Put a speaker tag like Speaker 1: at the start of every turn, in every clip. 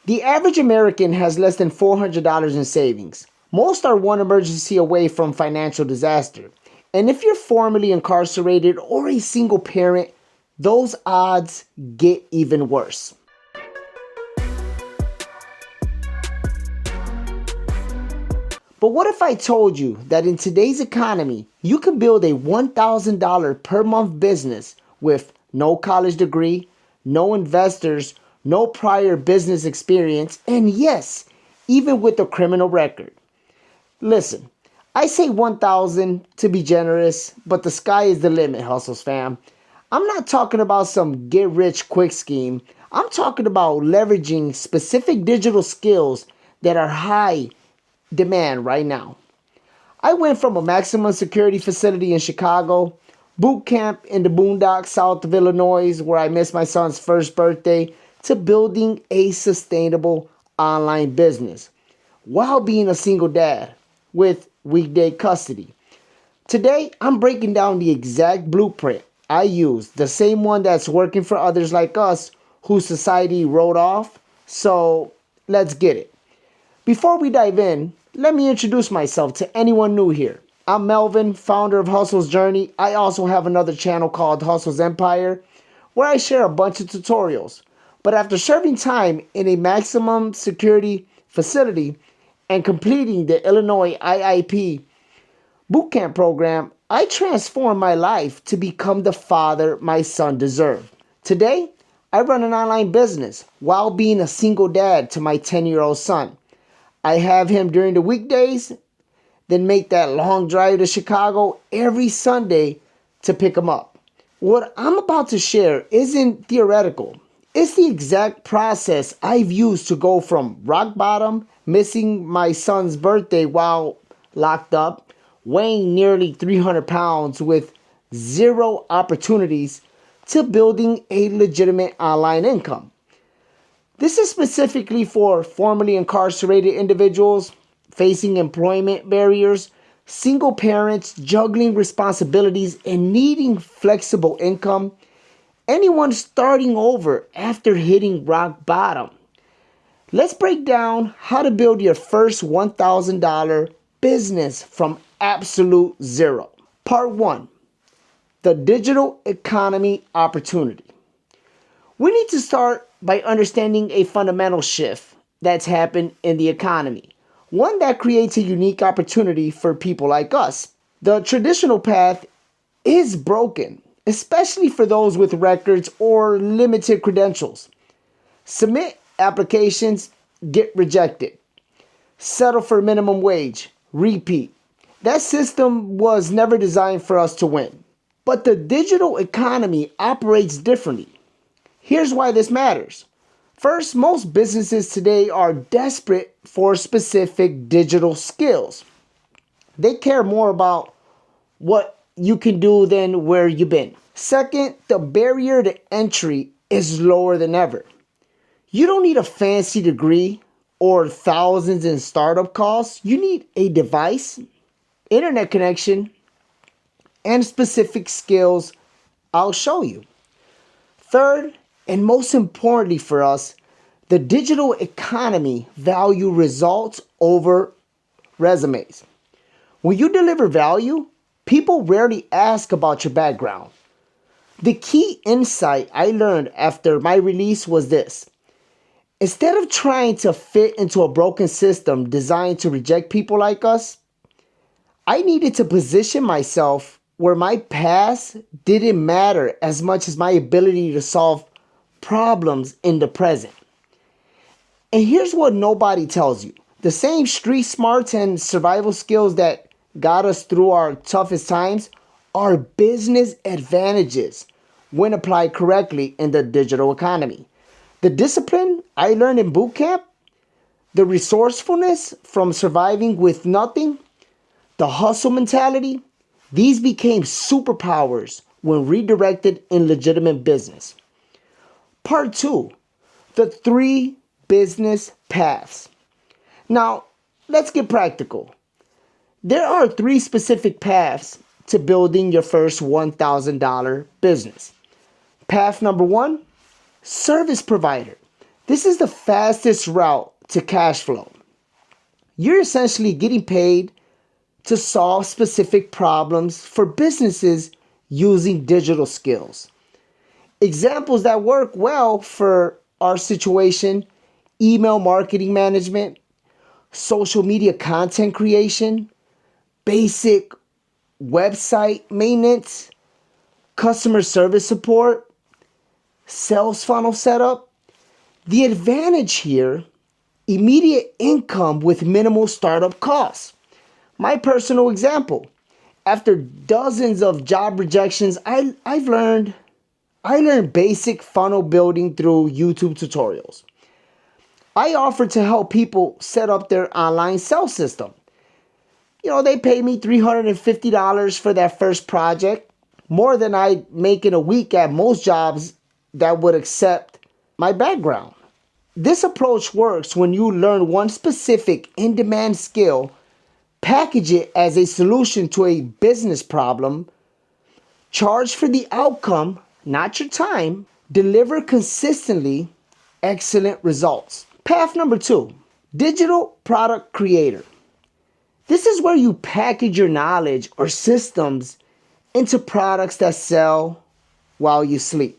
Speaker 1: The average American has less than $400 in savings. Most are one emergency away from financial disaster. And if you're formerly incarcerated or a single parent, those odds get even worse. But what if I told you that in today's economy, you can build a $1,000 per month business with no college degree, no investors, no prior business experience, and yes, even with a criminal record? Listen, I say 1,000 to be generous, but the sky is the limit, Hustles fam. I'm not talking about some get rich quick scheme. I'm talking about leveraging specific digital skills that are high demand right now. I went from a maximum security facility in Chicago, boot camp in the boondocks south of Illinois, where I missed my son's first birthday, to building a sustainable online business while being a single dad with weekday custody. Today, I'm breaking down the exact blueprint I use, the same one that's working for others like us who society wrote off. So let's get it. Before we dive in, let me introduce myself to anyone new here. I'm Melvin, founder of Hustle's Journey. I also have another channel called Hustle's Empire, where I share a bunch of tutorials. But after serving time in a maximum security facility and completing the Illinois IIP bootcamp program, I transformed my life to become the father my son deserved. Today, I run an online business while being a single dad to my 10-year-old son. I have him during the weekdays, then make that long drive to Chicago every Sunday to pick him up. What I'm about to share isn't theoretical. It's the exact process I've used to go from rock bottom, missing my son's birthday while locked up, weighing nearly 300 pounds with zero opportunities, to building a legitimate online income. This is specifically for formerly incarcerated individuals facing employment barriers, single parents juggling responsibilities and needing flexible income, anyone starting over after hitting rock bottom. Let's break down how to build your first $1,000 business from absolute zero. Part 1. The digital economy opportunity. We need to start by understanding a fundamental shift that's happened in the economy, one that creates a unique opportunity for people like us. The traditional path is broken, especially for those with records or limited credentials. Submit applications, get rejected. Settle for minimum wage, repeat. That system was never designed for us to win. But the digital economy operates differently. Here's why this matters. First, most businesses today are desperate for specific digital skills. They care more about what you can do than where you've been. Second, the barrier to entry is lower than ever. You don't need a fancy degree or thousands in startup costs. You need a device, internet connection, and specific skills I'll show you. Third, and most importantly for us, the digital economy value results over resumes. When you deliver value, people rarely ask about your background. The key insight I learned after my release was this. Instead of trying to fit into a broken system designed to reject people like us, I needed to position myself where my past didn't matter as much as my ability to solve problems in the present. And here's what nobody tells you. The same street smarts and survival skills that got us through our toughest times are business advantages when applied correctly in the digital economy. The discipline I learned in boot camp, the resourcefulness from surviving with nothing, the hustle mentality, these became superpowers when redirected in legitimate business. Part 2, the 3 business paths. Now, let's get practical. There are 3 specific paths to building your first $1,000 business. Path number 1, service provider. This is the fastest route to cash flow. You're essentially getting paid to solve specific problems for businesses using digital skills. Examples that work well for our situation: email marketing management, social media content creation, basic website maintenance, customer service support, sales funnel setup. The advantage here: immediate income with minimal startup costs. My personal example: after dozens of job rejections, I learned basic funnel building through YouTube tutorials. I offered to help people set up their online sales system. They paid me $350 for that first project, more than I make in a week at most jobs that would accept my background. This approach works when you learn one specific in-demand skill, package it as a solution to a business problem, charge for the outcome, not your time, deliver consistently, excellent results. Path number 2, digital product creator. This is where you package your knowledge or systems into products that sell while you sleep.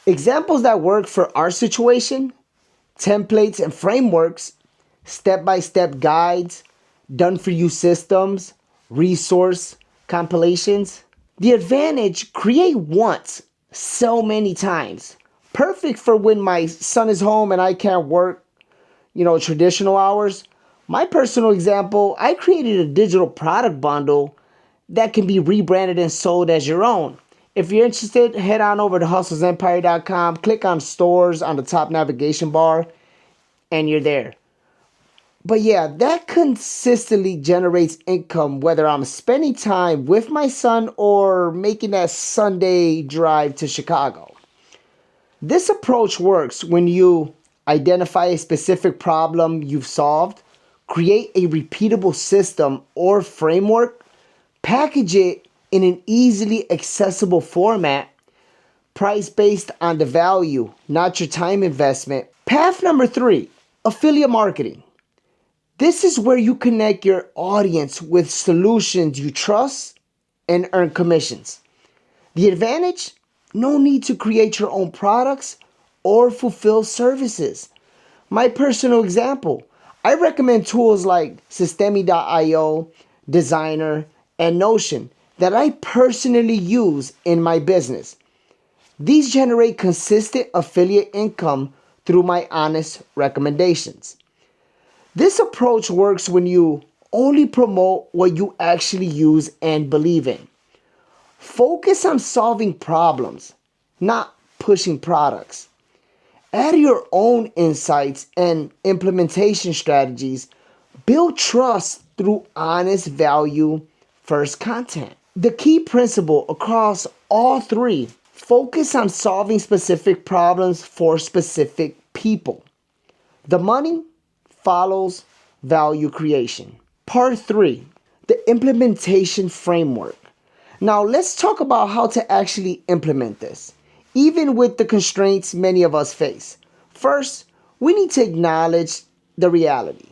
Speaker 1: Examples that work for our situation: templates and frameworks, step-by-step guides, done-for-you systems, resource compilations. The advantage: create once, sell many times. Perfect for when my son is home and I can't work, traditional hours. My personal example: I created a digital product bundle that can be rebranded and sold as your own. If you're interested, head on over to hustlesempire.com, click on stores on the top navigation bar, and you're there. But yeah, that consistently generates income whether I'm spending time with my son or making that Sunday drive to Chicago. This approach works when you identify a specific problem you've solved, create a repeatable system or framework, package it in an easily accessible format, price based on the value, not your time investment. Path number 3, affiliate marketing. This is where you connect your audience with solutions you trust and earn commissions. The advantage: no need to create your own products or fulfill services. My personal example: I recommend tools like Systemi.io, Designer, and Notion that I personally use in my business. These generate consistent affiliate income through my honest recommendations. This approach works when you only promote what you actually use and believe in. Focus on solving problems, not pushing products. Add your own insights and implementation strategies. Build trust through honest value first content. The key principle across all 3: focus on solving specific problems for specific people. The money follows value creation. Part 3, the implementation framework. Now let's talk about how to actually implement this, even with the constraints many of us face. First, we need to acknowledge the reality.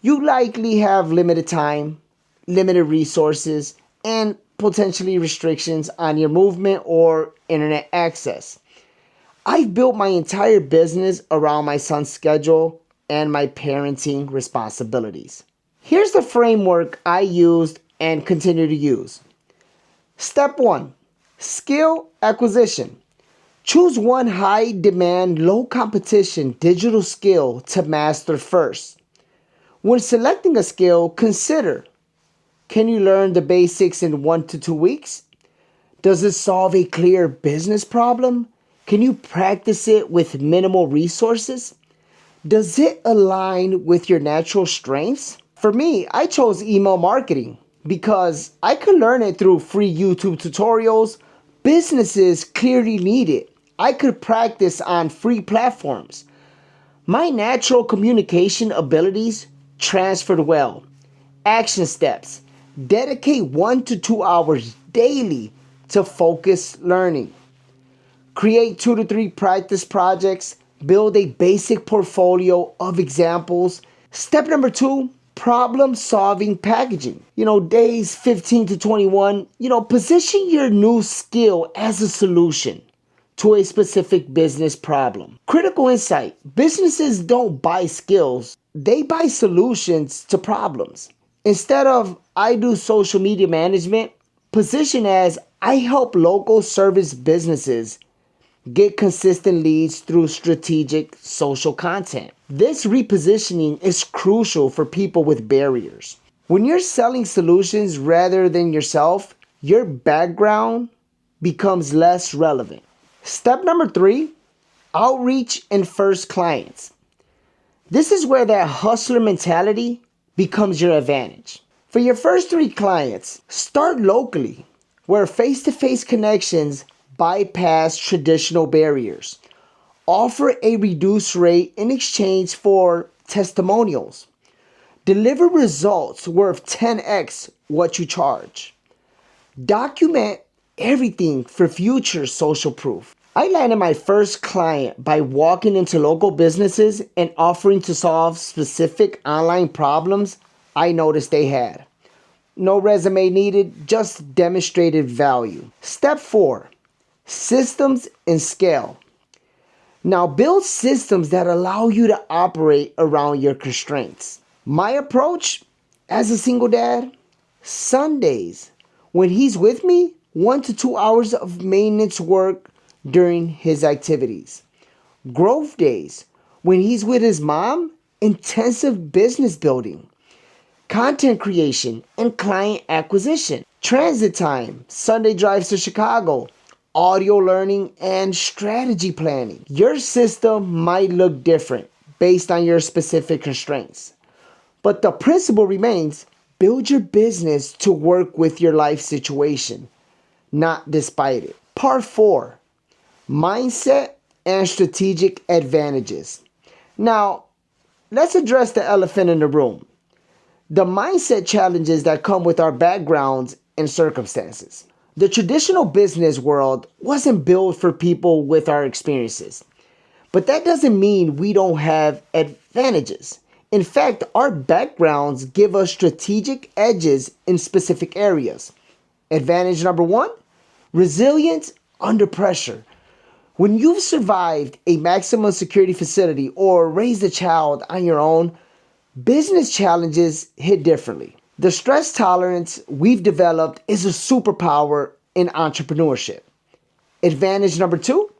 Speaker 1: You likely have limited time, limited resources, and potentially restrictions on your movement or internet access. I've built my entire business around my son's schedule and my parenting responsibilities. Here's the framework I used and continue to use. Step 1, skill acquisition. Choose one high demand, low competition digital skill to master first. When selecting a skill, consider: can you learn the basics in 1 to 2 weeks? Does it solve a clear business problem? Can you practice it with minimal resources? Does it align with your natural strengths? For me, I chose email marketing because I could learn it through free YouTube tutorials. Businesses clearly need it. I could practice on free platforms. My natural communication abilities transferred well. Action steps: dedicate 1 to 2 hours daily to focus learning. Create 2 to 3 practice projects. build a basic portfolio of examples. Step number 2, problem solving packaging. Days 15 to 21, position your new skill as a solution to a specific business problem. Critical insight. Businesses don't buy skills, they buy solutions to problems. Instead of I do social media management, position as I help local service businesses get consistent leads through strategic social content. This repositioning is crucial for people with barriers. When you're selling solutions rather than yourself, your background becomes less relevant. Step number 3, outreach and first clients. This is where that hustler mentality becomes your advantage. For your first 3 clients, start locally, where face-to-face connections bypass traditional barriers. Offer a reduced rate in exchange for testimonials. Deliver results worth 10x what you charge. Document everything for future social proof. I landed my first client by walking into local businesses and offering to solve specific online problems I noticed they had. No resume needed, just demonstrated value. Step 4, systems and scale. Now build systems that allow you to operate around your constraints. My approach as a single dad, Sundays, when he's with me, 1 to 2 hours of maintenance work during his activities. Growth days, when he's with his mom, intensive business building. Content creation and client acquisition. Transit time, Sunday drives to Chicago, audio learning and strategy planning. Your system might look different based on your specific constraints, but the principle remains: build your business to work with your life situation, not despite it. Part 4, mindset and strategic advantages. Now, let's address the elephant in the room: the mindset challenges that come with our backgrounds and circumstances. The traditional business world wasn't built for people with our experiences, but that doesn't mean we don't have advantages. In fact, our backgrounds give us strategic edges in specific areas. Advantage number 1, resilience under pressure. When you've survived a maximum security facility or raised a child on your own, business challenges hit differently. The stress tolerance we've developed is a superpower in entrepreneurship. Advantage number 2,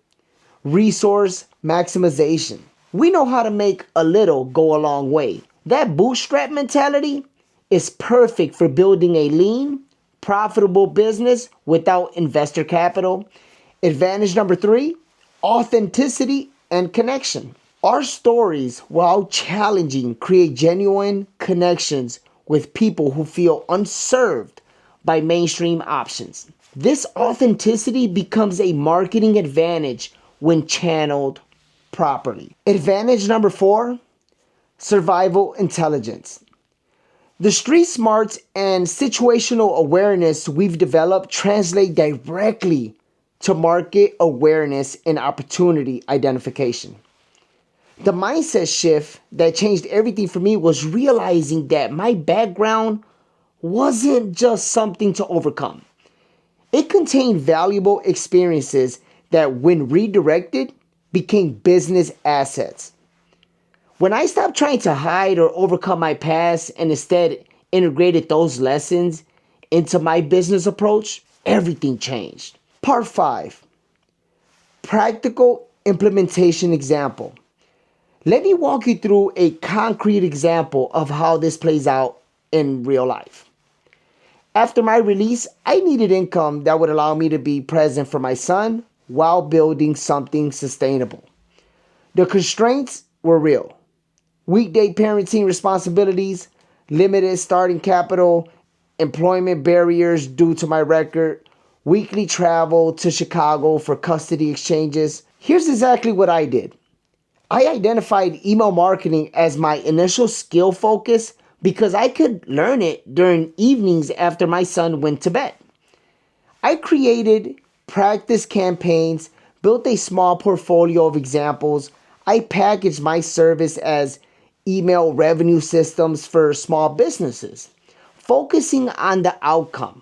Speaker 1: resource maximization. We know how to make a little go a long way. That bootstrap mentality is perfect for building a lean, profitable business without investor capital. Advantage number 3, authenticity and connection. Our stories, while challenging, create genuine connections with people who feel unserved by mainstream options. This authenticity becomes a marketing advantage when channeled properly. Advantage number 4, survival intelligence. The street smarts and situational awareness we've developed translate directly to market awareness and opportunity identification. The mindset shift that changed everything for me was realizing that my background wasn't just something to overcome. It contained valuable experiences that, when redirected, became business assets. When I stopped trying to hide or overcome my past and instead integrated those lessons into my business approach, everything changed. Part 5, practical implementation example. Let me walk you through a concrete example of how this plays out in real life. After my release, I needed income that would allow me to be present for my son while building something sustainable. The constraints were real: weekday parenting responsibilities, limited starting capital, employment barriers due to my record, weekly travel to Chicago for custody exchanges. Here's exactly what I did. I identified email marketing as my initial skill focus because I could learn it during evenings after my son went to bed. I created practice campaigns, built a small portfolio of examples, I packaged my service as email revenue systems for small businesses, focusing on the outcome,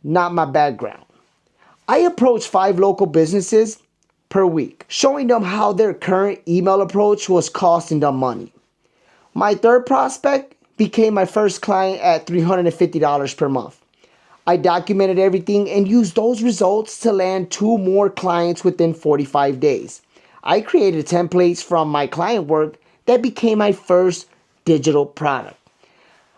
Speaker 1: not my background. I approached 5 local businesses per week, showing them how their current email approach was costing them money. My third prospect became my first client at $350 per month. I documented everything and used those results to land 2 more clients within 45 days. I created templates from my client work that became my first digital product.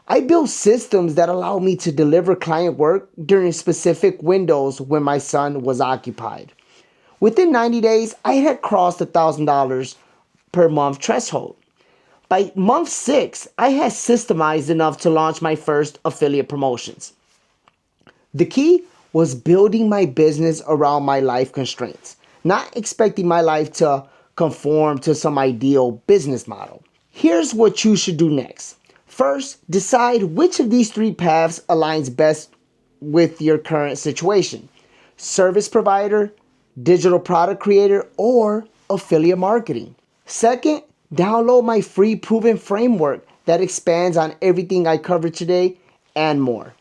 Speaker 1: I built systems that allow me to deliver client work during specific windows when my son was occupied. Within 90 days, I had crossed the $1,000 per month threshold. By month 6, I had systemized enough to launch my first affiliate promotions. The key was building my business around my life constraints, not expecting my life to conform to some ideal business model. Here's what you should do next. First, decide which of these 3 paths aligns best with your current situation: service provider, digital product creator, or affiliate marketing. Second, download my free proven framework that expands on everything I covered today and more.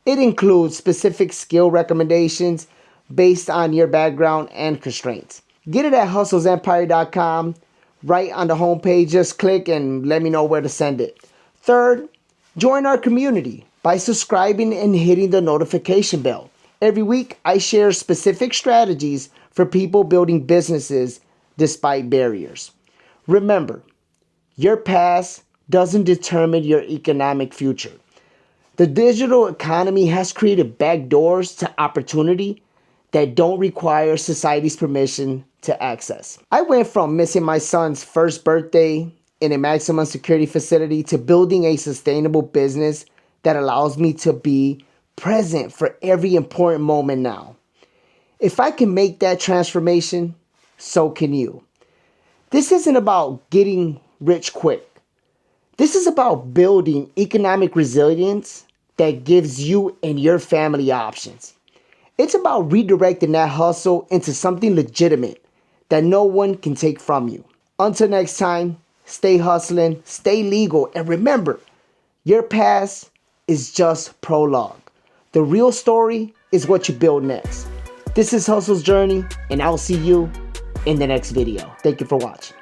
Speaker 1: It includes specific skill recommendations based on your background and constraints. Get it at hustlesempire.com. Right on the homepage, just click and let me know where to send it. Third, join our community by subscribing and hitting the notification bell. Every week, I share specific strategies for people building businesses despite barriers. Remember, your past doesn't determine your economic future. The digital economy has created back doors to opportunity that don't require society's permission to access. I went from missing my son's first birthday in a maximum security facility to building a sustainable business that allows me to be present for every important moment now. If I can make that transformation, so can you. This isn't about getting rich quick. This is about building economic resilience that gives you and your family options. It's about redirecting that hustle into something legitimate that no one can take from you. Until next time, stay hustling, stay legal, and remember, your past is just prologue. The real story is what you build next. This is Hustle's Journey, and I'll see you in the next video. Thank you for watching.